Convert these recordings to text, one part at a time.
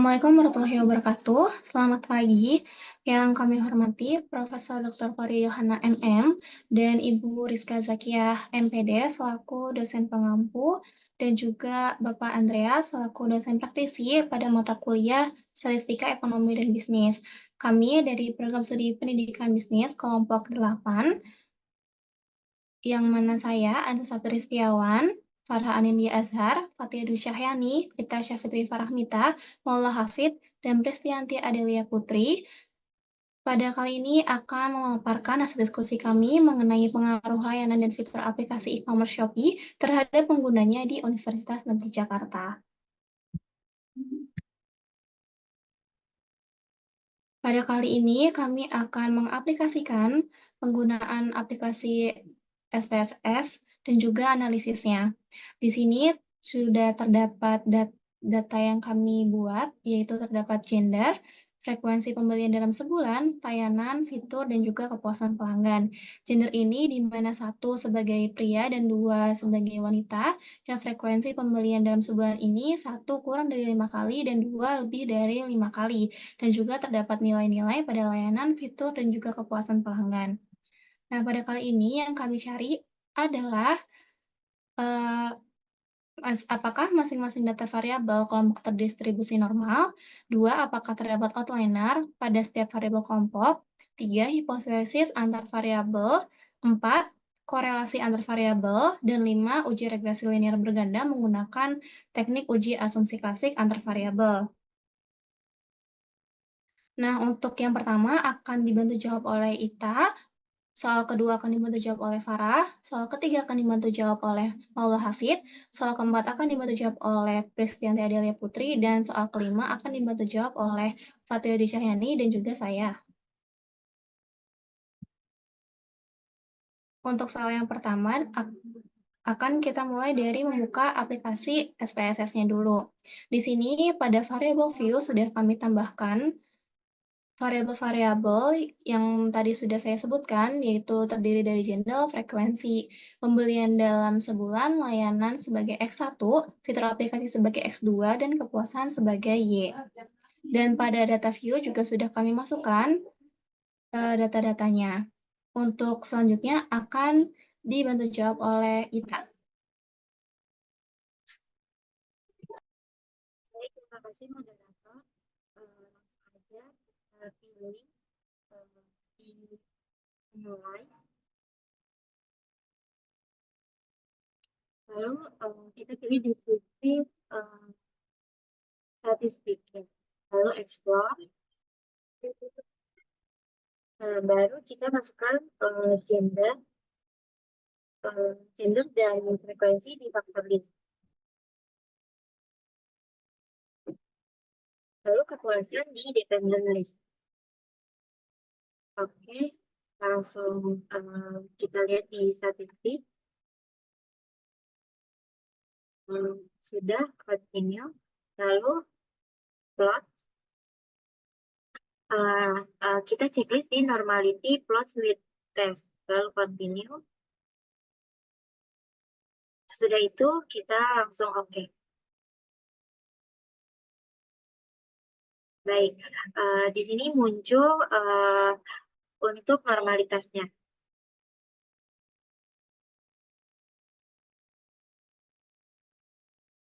Assalamualaikum warahmatullahi wabarakatuh. Selamat pagi. Yang kami hormati Profesor Dr. Kori Yohana MM dan Ibu Rizka Zakiyah MPD selaku dosen pengampu dan juga Bapak Andreas selaku dosen praktisi pada mata kuliah Statistika Ekonomi dan Bisnis. Kami dari Program Studi Pendidikan Bisnis kelompok 8 yang mana saya, Anta Saptri Setiawan, Farha Anindya Azhar, Fatia Dwi Syahyani, Rita Syafitri Farahmita, Maula Hafid, dan Prestianti Adelia Putri, pada kali ini akan memaparkan hasil diskusi kami mengenai pengaruh layanan dan fitur aplikasi e-commerce Shopee terhadap penggunanya di Universitas Negeri Jakarta. Pada kali ini kami akan mengaplikasikan penggunaan aplikasi SPSS dan juga analisisnya. Di sini sudah terdapat data yang kami buat, yaitu terdapat gender, frekuensi pembelian dalam sebulan, layanan, fitur, dan juga kepuasan pelanggan. Gender ini di mana 1 sebagai pria dan 2 sebagai wanita, dan frekuensi pembelian dalam sebulan ini 1 kurang dari 5 kali dan 2 lebih dari 5 kali. Dan juga terdapat nilai-nilai pada layanan, fitur, dan juga kepuasan pelanggan. Nah, pada kali ini yang kami cari adalah apakah masing-masing data variabel kelompok terdistribusi normal, 2, apakah terdapat outliner pada setiap variabel kelompok, 3, hipotesis antar variabel, 4, korelasi antar variabel, dan 5, uji regresi linear berganda menggunakan teknik uji asumsi klasik antar variabel. Nah, untuk yang pertama akan dibantu jawab oleh Ita, soal kedua akan dibantu jawab oleh Farah, soal ketiga akan dibantu jawab oleh Maula Hafid, soal keempat akan dibantu jawab oleh Prestianti Adelia Putri, dan soal kelima akan dibantu jawab oleh Fatia Dwi Syahyani dan juga saya. Untuk soal yang pertama, akan kita mulai dari membuka aplikasi SPSS-nya dulu. Di sini pada variable view sudah kami tambahkan variabel-variabel yang tadi sudah saya sebutkan, yaitu terdiri dari gender, frekuensi, pembelian dalam sebulan, layanan sebagai X1, fitur aplikasi sebagai X2, dan kepuasan sebagai Y. Dan pada data view juga sudah kami masukkan data-datanya. Untuk selanjutnya akan dibantu jawab oleh Ita. Baik, terima kasih moderator. Langsung aja pilih dimulai. Lalu kita pilih deskriptif statistik. Lalu explore. Baru kita masukkan gender dan frekuensi di faktor list. Lalu kepuasan di dependent list. Oke, langsung kita lihat di statistik. Sudah continue. Lalu plot. Kita checklist di normality plots with test. Lalu continue. Sesudah itu kita langsung oke. Baik, di sini muncul untuk normalitasnya.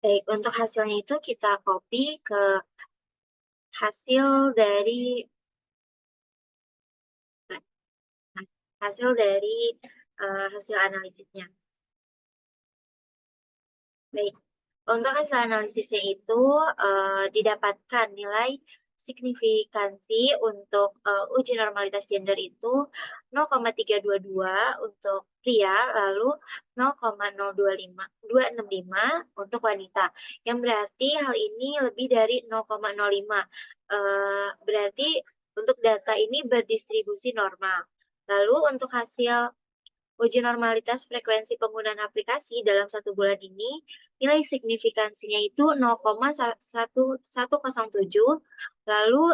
Baik, untuk hasilnya itu kita copy ke hasil dari hasil analisisnya. Baik, untuk hasil analisisnya itu didapatkan nilai signifikansi untuk uji normalitas gender itu 0,322 untuk pria, lalu 0,0265 untuk wanita. Yang berarti hal ini lebih dari 0,05. Berarti untuk data ini berdistribusi normal. Lalu untuk hasil uji normalitas frekuensi penggunaan aplikasi dalam 1 bulan ini, nilai signifikansinya itu 0,1107, lalu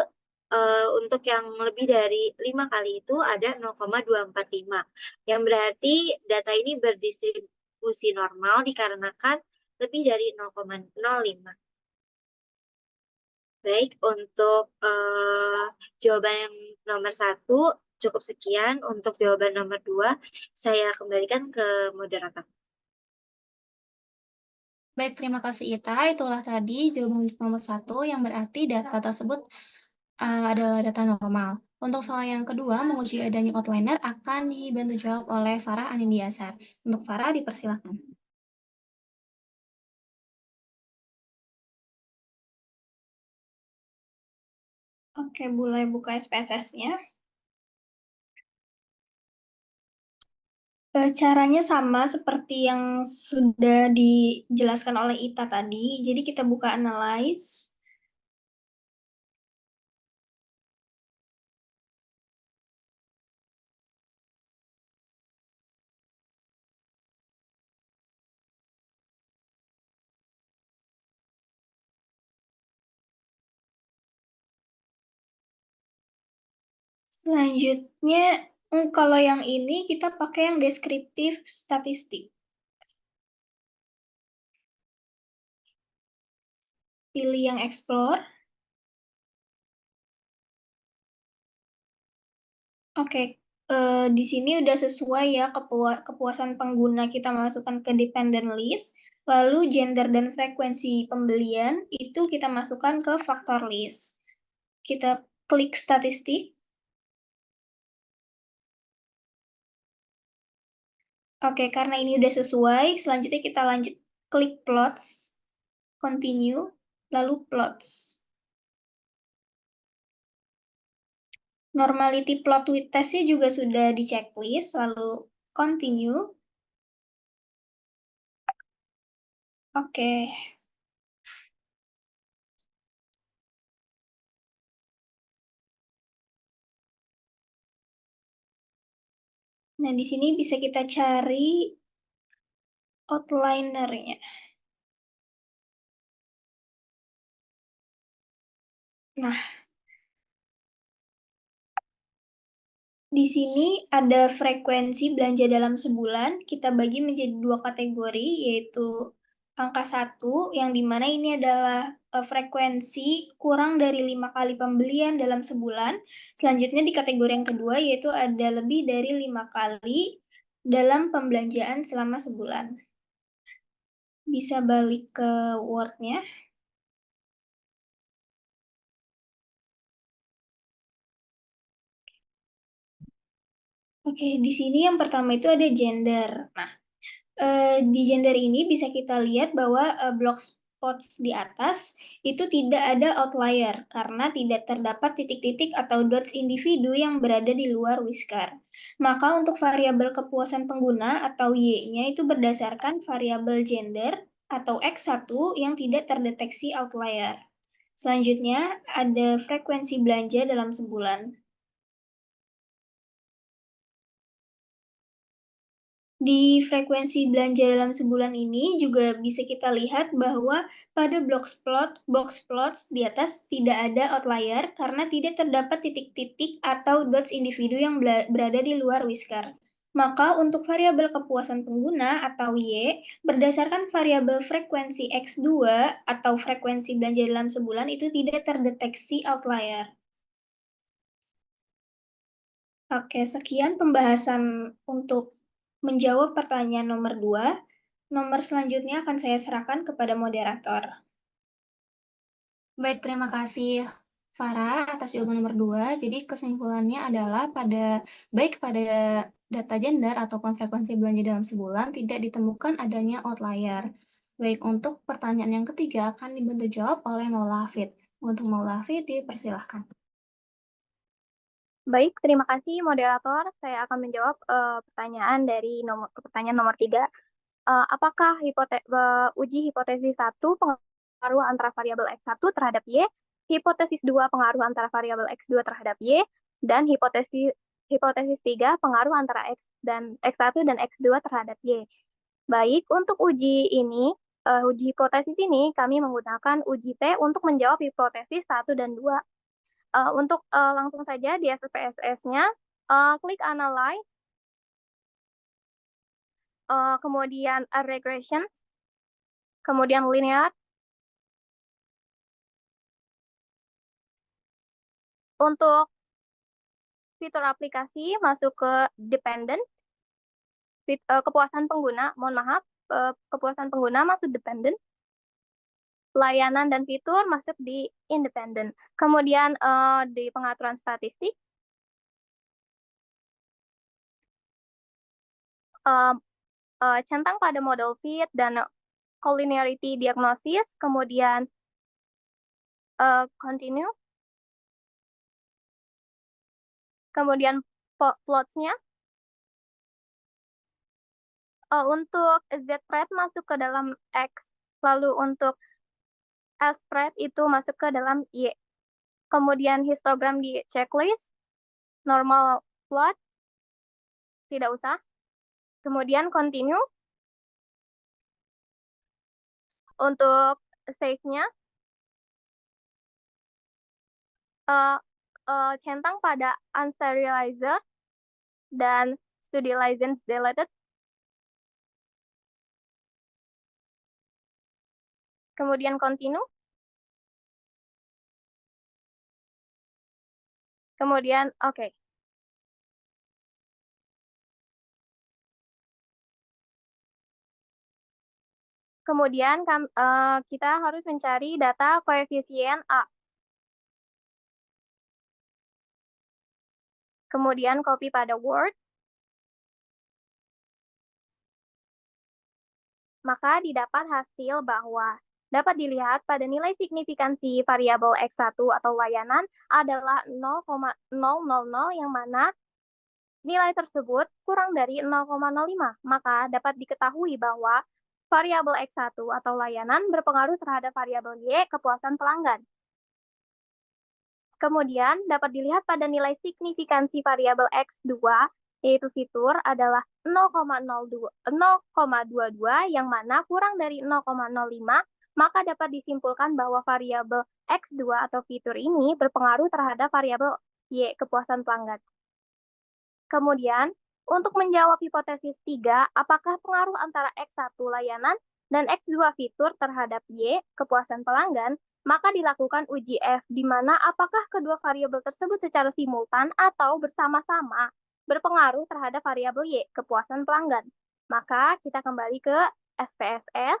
untuk yang lebih dari 5 kali itu ada 0,245, yang berarti data ini berdistribusi normal dikarenakan lebih dari 0,05. Baik, untuk jawaban yang nomor 1 cukup sekian. Untuk jawaban nomor 2, saya kembalikan ke moderator. Baik, terima kasih Ita. Itulah tadi jawaban untuk nomor 1 yang berarti data tersebut adalah data normal. Untuk soal yang kedua, menguji adanya outliner akan dibantu jawab oleh Farah Anindiyasar. Untuk Farah, dipersilakan. Oke, mulai buka SPSS-nya. Caranya sama seperti yang sudah dijelaskan oleh Ita tadi. Jadi kita buka analyze. Selanjutnya, kalau yang ini kita pakai yang deskriptif statistik. Pilih yang explore. Oke, di sini udah sesuai ya kepuasan pengguna kita masukkan ke dependent list. Lalu gender dan frekuensi pembelian itu kita masukkan ke faktor list. Kita klik statistik. Oke, karena ini udah sesuai, selanjutnya kita lanjut klik plots, continue, lalu plots. Normality plot with test-nya juga sudah di checklist, lalu continue. Oke. Nah, di sini bisa kita cari outliner-nya. Nah, di sini ada frekuensi belanja dalam sebulan, kita bagi menjadi 2 kategori, yaitu angka 1, yang dimana ini adalah frekuensi kurang dari 5 kali pembelian dalam sebulan. Selanjutnya di kategori yang kedua, yaitu ada lebih dari 5 kali dalam pembelanjaan selama sebulan. Bisa balik ke Word-nya. Oke, di sini yang pertama itu ada gender. Nah, di gender ini bisa kita lihat bahwa block spots di atas itu tidak ada outlier karena tidak terdapat titik-titik atau dots individu yang berada di luar whisker. Maka untuk variabel kepuasan pengguna atau Y-nya itu berdasarkan variabel gender atau X1 yang tidak terdeteksi outlier. Selanjutnya ada frekuensi belanja dalam sebulan. Di frekuensi belanja dalam sebulan ini juga bisa kita lihat bahwa pada box plots di atas tidak ada outlier karena tidak terdapat titik-titik atau dots individu yang berada di luar whisker. Maka untuk variabel kepuasan pengguna atau Y, berdasarkan variabel frekuensi X2 atau frekuensi belanja dalam sebulan itu tidak terdeteksi outlier. Oke, sekian pembahasan untuk menjawab pertanyaan nomor 2. Nomor selanjutnya akan saya serahkan kepada moderator. Baik, terima kasih Farah atas jawaban nomor 2. Jadi kesimpulannya adalah baik pada data gender ataupun frekuensi belanja dalam sebulan tidak ditemukan adanya outlier. Baik, untuk pertanyaan yang ketiga akan dibantu jawab oleh Maula Hafid. Untuk Maula Hafid, dipersilahkan. Baik, terima kasih moderator. Saya akan menjawab pertanyaan dari pertanyaan nomor 3. Apakah uji hipotesis 1 pengaruh antara variabel X1 terhadap Y, hipotesis 2 pengaruh antara variabel X2 terhadap Y, dan hipotesis 3 pengaruh antara X1 dan X2 terhadap Y. Baik, untuk uji hipotesis ini kami menggunakan uji T untuk menjawab hipotesis 1 dan 2. Untuk langsung saja di SPSS-nya, klik Analyze, kemudian Regression, kemudian Linear, Untuk fitur aplikasi masuk ke dependent, kepuasan pengguna, mohon maaf, kepuasan pengguna masuk dependent, layanan dan fitur masuk di independent. Kemudian di pengaturan statistik, centang pada model fit dan collinearity diagnosis, kemudian continue, kemudian plots-nya. Untuk Z-spread masuk ke dalam X, lalu untuk L-spread itu masuk ke dalam Y. Kemudian histogram di checklist, normal plot, tidak usah. Kemudian continue. Untuk save-nya, centang pada unsterilizer dan study license deleted. Kemudian continue. Kemudian oke. Kemudian kita harus mencari data koefisien A. Kemudian copy pada Word. Maka didapat hasil bahwa dapat dilihat pada nilai signifikansi variabel X1 atau layanan adalah 0,000 yang mana nilai tersebut kurang dari 0,05. Maka dapat diketahui bahwa variabel X1 atau layanan berpengaruh terhadap variabel Y kepuasan pelanggan. Kemudian dapat dilihat pada nilai signifikansi variabel X2 yaitu fitur adalah 0,22 yang mana kurang dari 0,05, maka dapat disimpulkan bahwa variabel X2 atau fitur ini berpengaruh terhadap variabel Y kepuasan pelanggan. Kemudian, untuk menjawab hipotesis 3, apakah pengaruh antara X1 layanan dan X2 fitur terhadap Y kepuasan pelanggan, maka dilakukan uji F, di mana apakah kedua variabel tersebut secara simultan atau bersama-sama berpengaruh terhadap variabel Y, kepuasan pelanggan. Maka kita kembali ke SPSS.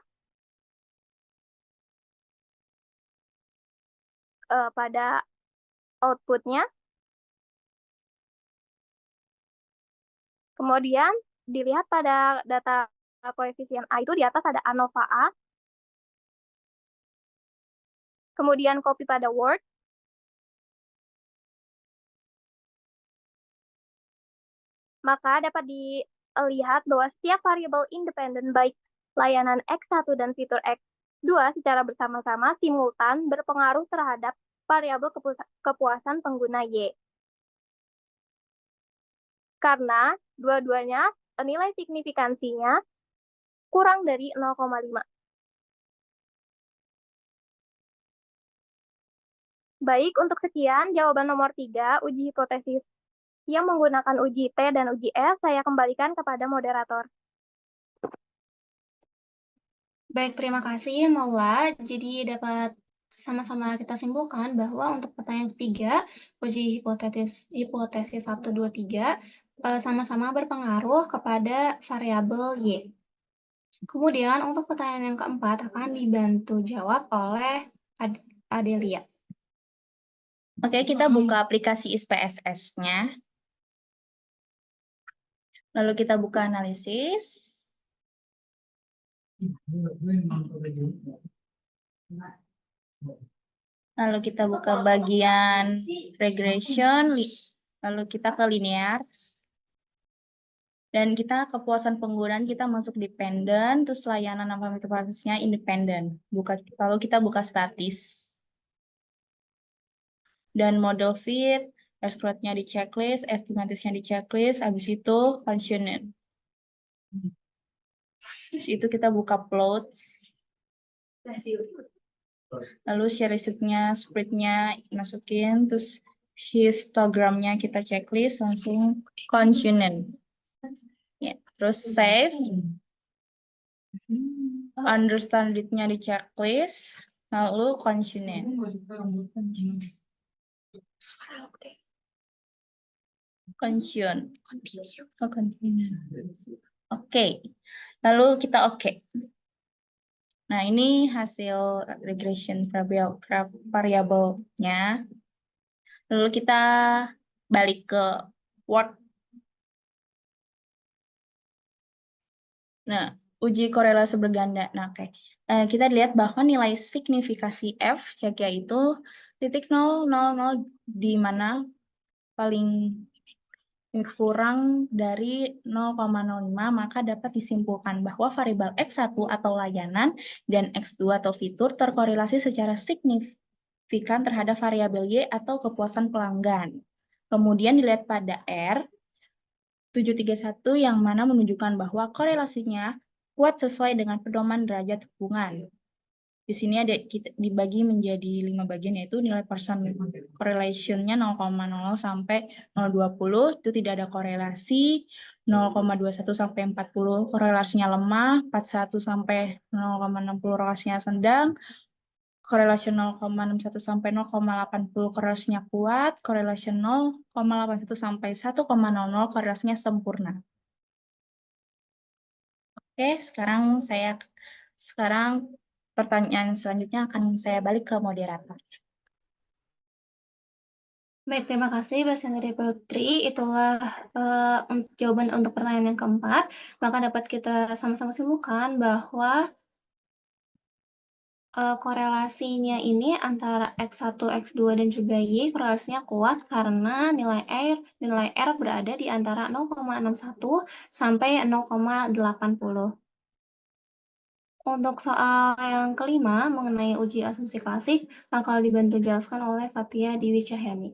Pada outputnya. Kemudian dilihat pada data koefisien A itu di atas ada ANOVA A. Kemudian copy pada Word. Maka dapat dilihat bahwa setiap variabel independen baik layanan X1 dan fitur X2 secara bersama-sama simultan berpengaruh terhadap variabel kepuasan pengguna Y. Karena dua-duanya nilai signifikansinya kurang dari 0,5. Baik, untuk sekian jawaban nomor 3, uji hipotesis yang menggunakan uji T dan uji F, saya kembalikan kepada moderator. Baik, terima kasih Maula. Jadi dapat sama-sama kita simpulkan bahwa untuk pertanyaan ketiga, uji hipotesis 1, 2, 3 sama-sama berpengaruh kepada variabel Y. Kemudian untuk pertanyaan yang keempat akan dibantu jawab oleh Adelia. Oke, kita buka aplikasi SPSS-nya. Lalu kita buka analisis. Lalu kita buka bagian regression, lalu kita ke linear. Dan kita kepuasan penggunaan kita masuk dependent, terus layanan apa metodologisnya independent. Lalu kita buka statis. Dan model fit, escalate-nya di checklist, estimatisnya di checklist, habis itu functional. Terus itu kita buka plots. Lalu share receipt-nya, spread-nya masukin, terus histogramnya kita checklist, langsung continue. Ya, terus save. Understand it-nya di checklist, lalu continue. Condition. Oh, condition. Oke. Lalu kita oke. Nah, ini hasil regression variabelnya. Lalu kita balik ke Word. Nah, uji korelasi berganda. Nah, oke. Kita lihat bahwa nilai signifikasi F cekia itu titik 0,00 di mana paling kurang dari 0,05, maka dapat disimpulkan bahwa variabel X1 atau layanan dan X2 atau fitur terkorelasi secara signifikan terhadap variabel Y atau kepuasan pelanggan. Kemudian dilihat pada R 731 yang mana menunjukkan bahwa korelasinya kuat sesuai dengan pedoman derajat hubungan. Di sini ada kita dibagi menjadi 5 bagian, yaitu nilai persen correlation-nya 0,0 sampai 0,20 itu tidak ada korelasi, 0,21 sampai 40 korelasinya lemah, 41 sampai 0,60 korelasinya sedang, korelasi 0,61 sampai 0,80 korelasinya kuat, korelasi 0,81 sampai 1,00 korelasinya sempurna. Oke, sekarang pertanyaan selanjutnya akan saya balik ke moderator. Baik, terima kasih Mbak Sandra Putri. Itulah jawaban untuk pertanyaan yang keempat. Maka dapat kita sama-sama simpulkan bahwa korelasinya ini antara X1, X2, dan juga Y korelasinya kuat karena nilai R berada di antara 0,61 sampai 0,80. Untuk soal yang kelima mengenai uji asumsi klasik bakal dibantu jelaskan oleh Fathia Dewi Cahyani.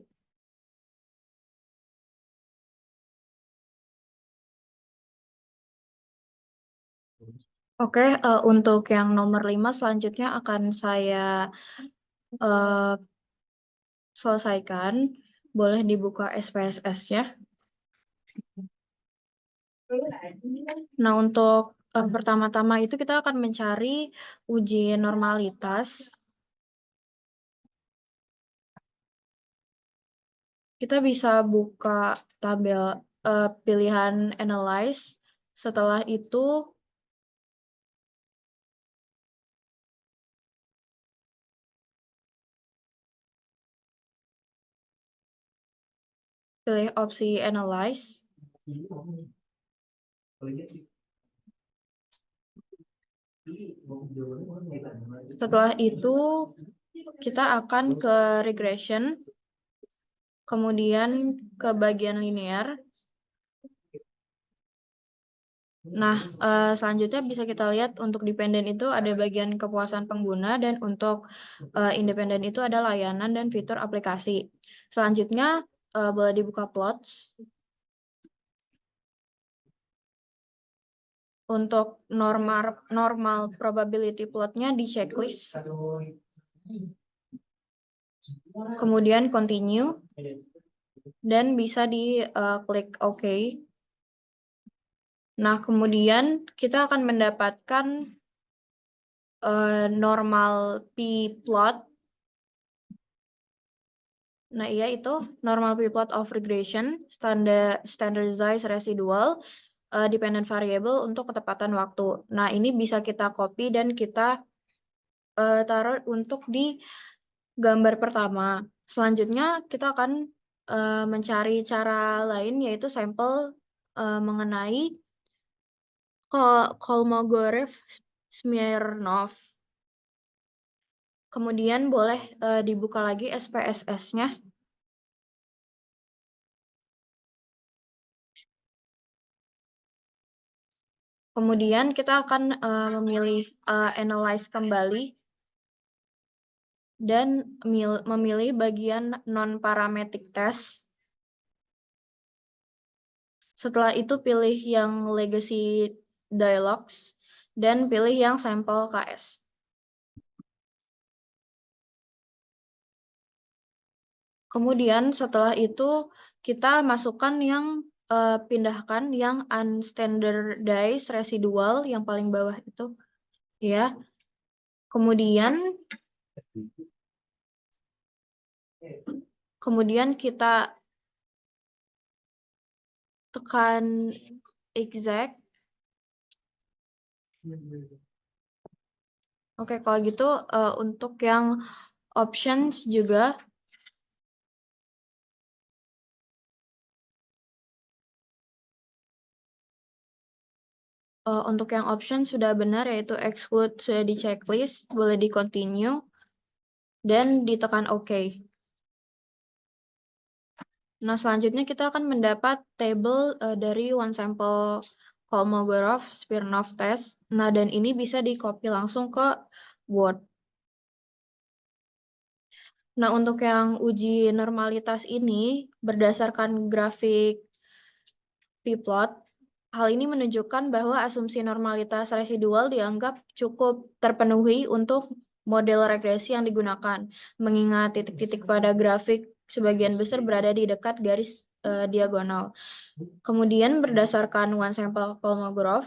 Oke, untuk yang nomor 5 selanjutnya akan saya selesaikan. Boleh dibuka SPSS-nya. Nah, untuk pertama-tama itu kita akan mencari uji normalitas. Kita bisa buka tabel pilihan Analyze. Setelah itu pilih opsi Analyze. Setelah itu kita akan ke regression, kemudian ke bagian linear. Nah, selanjutnya bisa kita lihat untuk dependent itu ada bagian kepuasan pengguna dan untuk independen itu ada layanan dan fitur aplikasi. Selanjutnya boleh dibuka plots. Untuk normal probability plotnya di checklist. Kemudian continue dan bisa di klik OK. Nah, kemudian kita akan mendapatkan normal p-plot. Nah, iya itu normal p-plot of regression, standardized residual, dependent variable untuk ketepatan waktu. Nah, ini bisa kita copy dan kita taruh untuk di gambar pertama. Selanjutnya kita akan mencari cara lain, yaitu sampel mengenai Kolmogorov-Smirnov. Kemudian boleh dibuka lagi SPSS-nya. Kemudian kita akan memilih Analyze kembali dan memilih bagian non-parametric test. Setelah itu pilih yang legacy dialogs dan pilih yang sampel KS. Kemudian setelah itu kita masukkan yang pindahkan yang unstandardized residual yang paling bawah itu ya. Kemudian Kemudian kita tekan exact. Oke, kalau gitu untuk yang options juga untuk yang option sudah benar, yaitu exclude sudah di checklist, boleh di continue, dan ditekan OK. Nah, selanjutnya kita akan mendapat table dari one sample Kolmogorov-Smirnov test. Nah, dan ini bisa di-copy langsung ke Word. Nah, untuk yang uji normalitas ini, berdasarkan grafik p-plot, hal ini menunjukkan bahwa asumsi normalitas residual dianggap cukup terpenuhi untuk model regresi yang digunakan, mengingat titik-titik pada grafik sebagian besar berada di dekat garis diagonal. Kemudian berdasarkan one sample Kolmogorov,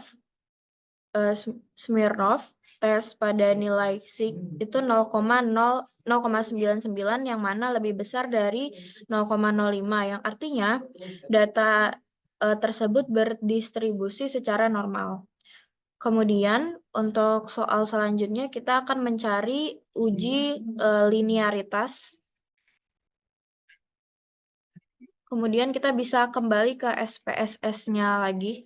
Smirnov, tes pada nilai sig itu 0,99 yang mana lebih besar dari 0,05, yang artinya data tersebut berdistribusi secara normal. Kemudian untuk soal selanjutnya kita akan mencari uji linearitas. Kemudian kita bisa kembali ke SPSS-nya lagi.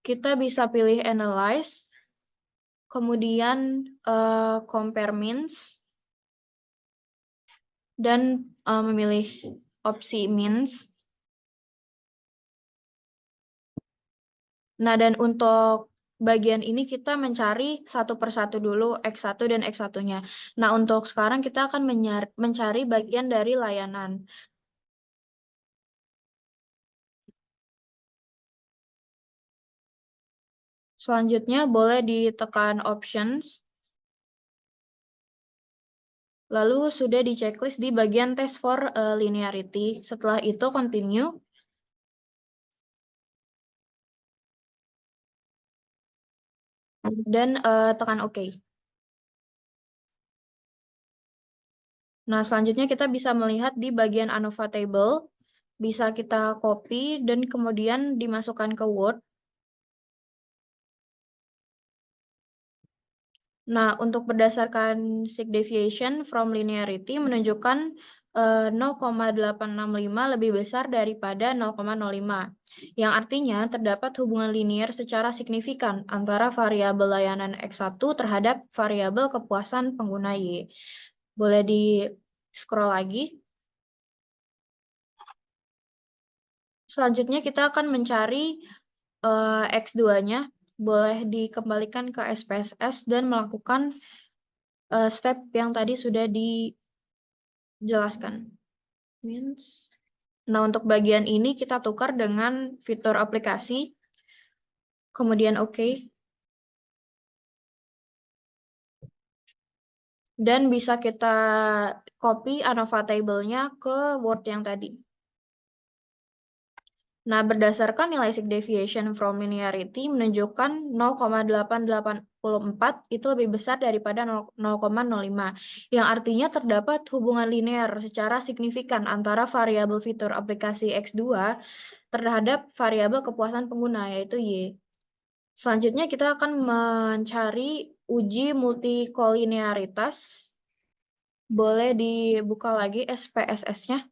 Kita bisa pilih analyze, kemudian compare means, dan memilih opsi means. Nah, dan untuk bagian ini kita mencari satu persatu dulu X1 dan X1-nya. Nah, untuk sekarang kita akan mencari bagian dari layanan. Selanjutnya boleh ditekan options. Lalu sudah di checklist di bagian test for linearity. Setelah itu continue. Dan tekan OK. Nah, selanjutnya kita bisa melihat di bagian ANOVA table. Bisa kita copy dan kemudian dimasukkan ke Word. Nah, untuk berdasarkan sig deviation from linearity menunjukkan 0,865 lebih besar daripada 0,05, yang artinya terdapat hubungan linear secara signifikan antara variabel layanan X1 terhadap variabel kepuasan pengguna Y. Boleh di-scroll lagi. Selanjutnya kita akan mencari X2-nya. Boleh dikembalikan ke SPSS dan melakukan step yang tadi sudah dijelaskan. Nah, untuk bagian ini kita tukar dengan fitur aplikasi, kemudian OK. Dan bisa kita copy ANOVA table-nya ke Word yang tadi. Nah, berdasarkan nilai sig deviation from linearity menunjukkan 0,884 itu lebih besar daripada 0,05, yang artinya terdapat hubungan linear secara signifikan antara variabel fitur aplikasi X2 terhadap variabel kepuasan pengguna, yaitu Y. Selanjutnya kita akan mencari uji multikolinearitas. Boleh dibuka lagi SPSS-nya.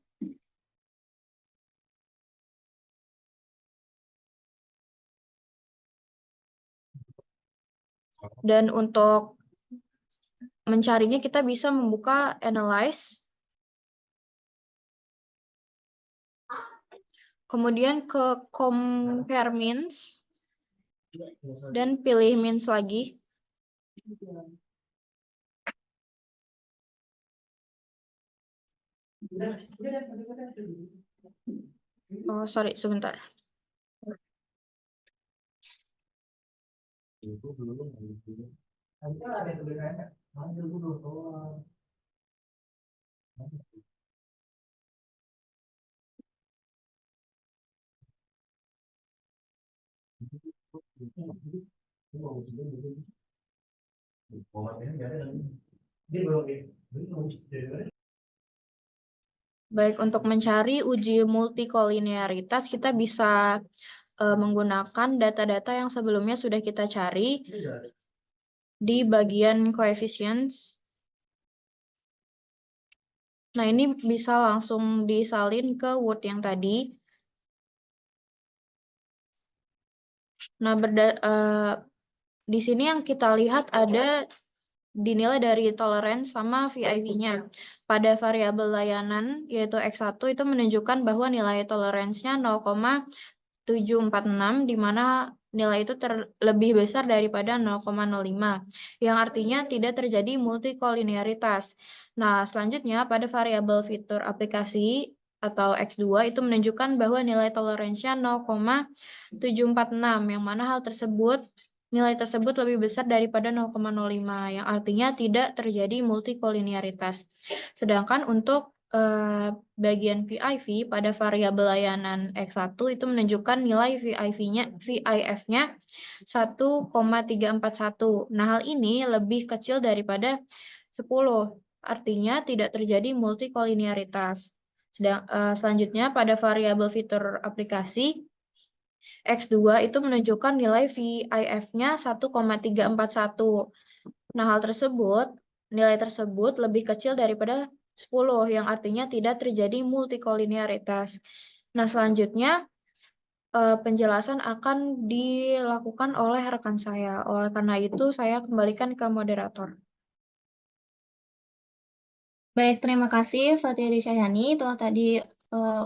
Dan untuk mencarinya kita bisa membuka analyze. Kemudian ke compare means. Dan pilih means lagi. Oh, sorry, sebentar. Baik, untuk mencari uji multikolinearitas, kita bisa menggunakan data-data yang sebelumnya sudah kita cari di bagian coefficients. Nah, ini bisa langsung disalin ke Word yang tadi. Nah, di sini yang kita lihat ada dinilai dari tolerance sama VIV-nya. Pada variabel layanan, yaitu X1, itu menunjukkan bahwa nilai toleransinya 0,746, di mana nilai itu lebih besar daripada 0,05, yang artinya tidak terjadi multikolinearitas. Nah, selanjutnya pada variabel fitur aplikasi atau X2 itu menunjukkan bahwa nilai toleransinya 0,746, yang mana nilai tersebut lebih besar daripada 0,05, yang artinya tidak terjadi multikolinearitas. Sedangkan untuk bagian VIV pada variabel layanan X1 itu menunjukkan nilai VIF-nya 1,341. Nah, hal ini lebih kecil daripada 10, artinya tidak terjadi multikolinearitas. Selanjutnya pada variabel fitur aplikasi X2 itu menunjukkan nilai VIF-nya 1,341. Nah, nilai tersebut lebih kecil daripada 10, yang artinya tidak terjadi multikolinearitas. Nah, selanjutnya penjelasan akan dilakukan oleh rekan saya. Oleh karena itu, saya kembalikan ke moderator. Baik, terima kasih Fatia Disyayani. Telah tadi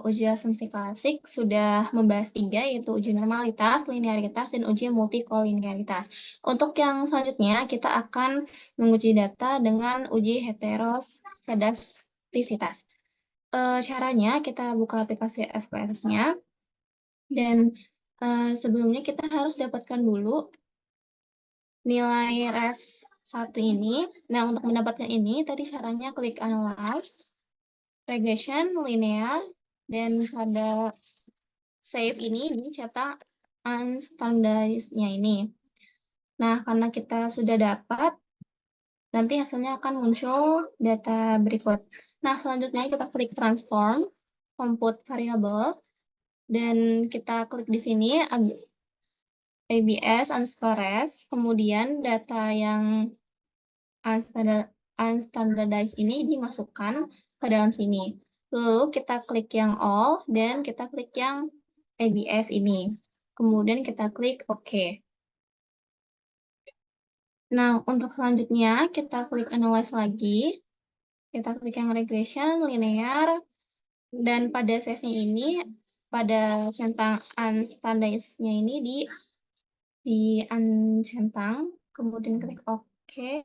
uji asumsi klasik sudah membahas 3, yaitu uji normalitas, linearitas, dan uji multikolinearitas. Untuk yang selanjutnya, kita akan menguji data dengan uji heteroskedastisitas. Caranya, kita buka aplikasi SPSS-nya, dan sebelumnya kita harus dapatkan dulu nilai res 1 ini. Nah, untuk mendapatkan ini, tadi caranya klik Analyze, Regression, Linear, dan pada Save ini dicetak unstandardized-nya ini. Nah, karena kita sudah dapat, nanti hasilnya akan muncul data berikut. Nah, selanjutnya kita klik Transform, Compute Variable, dan kita klik di sini, ABS_res, kemudian data yang unstandardized ini dimasukkan ke dalam sini. Lalu kita klik yang all dan kita klik yang ABS ini. Kemudian kita klik OK. Nah, untuk selanjutnya kita klik Analyze lagi. Kita klik yang Regression, Linear, dan pada save-nya ini, pada centang unstandardized-nya ini di uncentang, kemudian klik OK.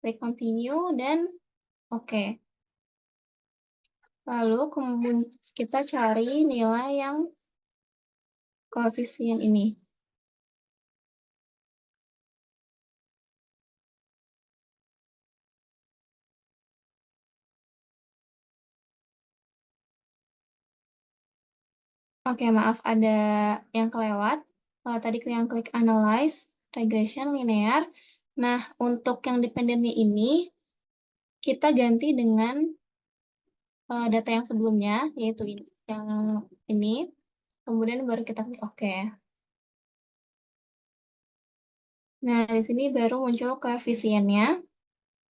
Klik continue dan oke. Lalu kemudian kita cari nilai yang koefisien ini. Oke, maaf ada yang kelewat. Tadi yang klik Analyze, Regression, Linear. Nah, untuk yang dependennya ini, kita ganti dengan data yang sebelumnya, yaitu yang ini. Kemudian baru kita klik OK. Nah, di sini baru muncul koefisiennya.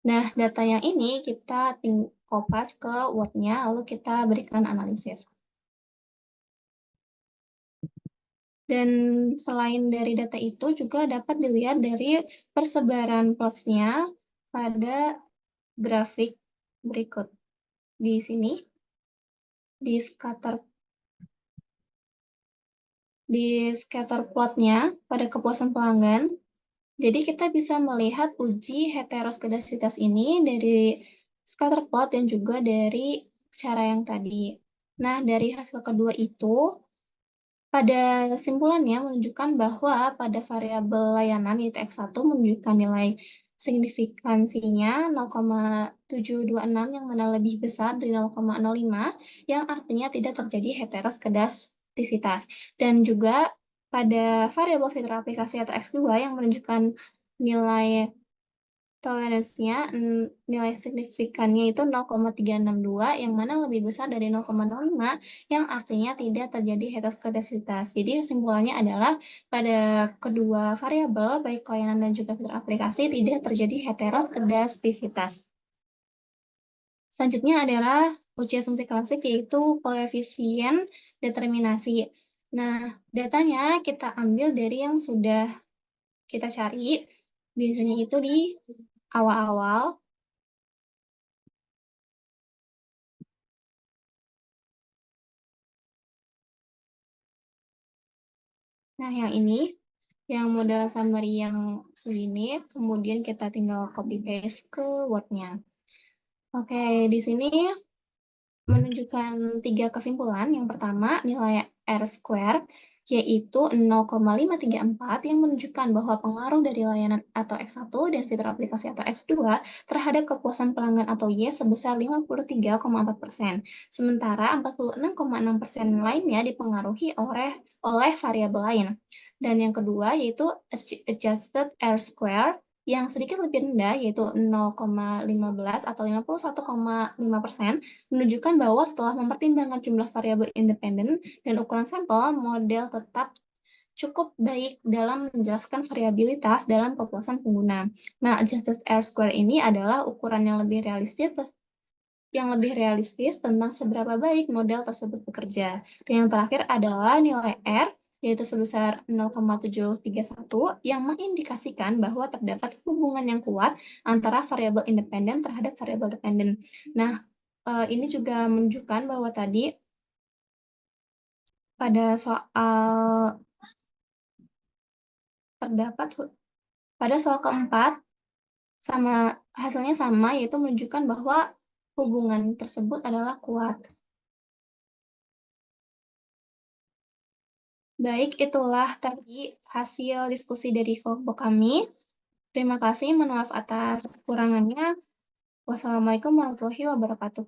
Nah, data yang ini kita kopas ke Word-nya, lalu kita berikan analisis. Dan selain dari data itu, juga dapat dilihat dari persebaran plots-nya pada grafik berikut. Di sini, di scatter plot-nya pada kepuasan pelanggan. Jadi kita bisa melihat uji heteroskedastisitas ini dari scatter plot dan juga dari cara yang tadi. Nah, dari hasil kedua itu, pada simpulannya menunjukkan bahwa pada variabel layanan yaitu X1 menunjukkan nilai signifikansinya 0,726 yang mana lebih besar dari 0,05 yang artinya tidak terjadi heteroskedastisitas. Dan juga pada variabel fitur aplikasi atau X2 yang menunjukkan nilai toleransinya nilai signifikannya itu 0,362 yang mana lebih besar dari 0,05 yang artinya tidak terjadi heteroskedasitas. Jadi kesimpulannya adalah pada kedua variabel baik layanan dan juga fitur aplikasi tidak terjadi heteroskedastisitas. Selanjutnya adalah uji asumsi klasik yaitu koefisien determinasi. Nah, datanya kita ambil dari yang sudah kita cari, biasanya itu di awal-awal. Nah, yang ini, yang model summary yang segini, kemudian kita tinggal copy paste ke Word-nya. Oke, di sini menunjukkan 3 kesimpulan. Yang pertama, nilai R-square, yaitu 0,534 yang menunjukkan bahwa pengaruh dari layanan atau X1 dan fitur aplikasi atau X2 terhadap kepuasan pelanggan atau Y sebesar 53,4%. Sementara 46,6% lainnya dipengaruhi oleh variabel lain. Dan yang kedua yaitu adjusted R-square yang sedikit lebih rendah yaitu 0,15 atau 51,5% menunjukkan bahwa setelah mempertimbangkan jumlah variabel independen dan ukuran sampel, model tetap cukup baik dalam menjelaskan variabilitas dalam kepuasan pengguna. Nah, adjusted R-square ini adalah ukuran yang lebih realistis tentang seberapa baik model tersebut bekerja. Dan yang terakhir adalah nilai R, yaitu sebesar 0,731 yang mengindikasikan bahwa terdapat hubungan yang kuat antara variabel independen terhadap variabel dependen. Nah, ini juga menunjukkan bahwa tadi pada soal pada soal keempat hasilnya sama, yaitu menunjukkan bahwa hubungan tersebut adalah kuat. Baik, itulah tadi hasil diskusi dari kelompok kami. Terima kasih, mohon maaf atas kekurangannya. Wassalamualaikum warahmatullahi wabarakatuh.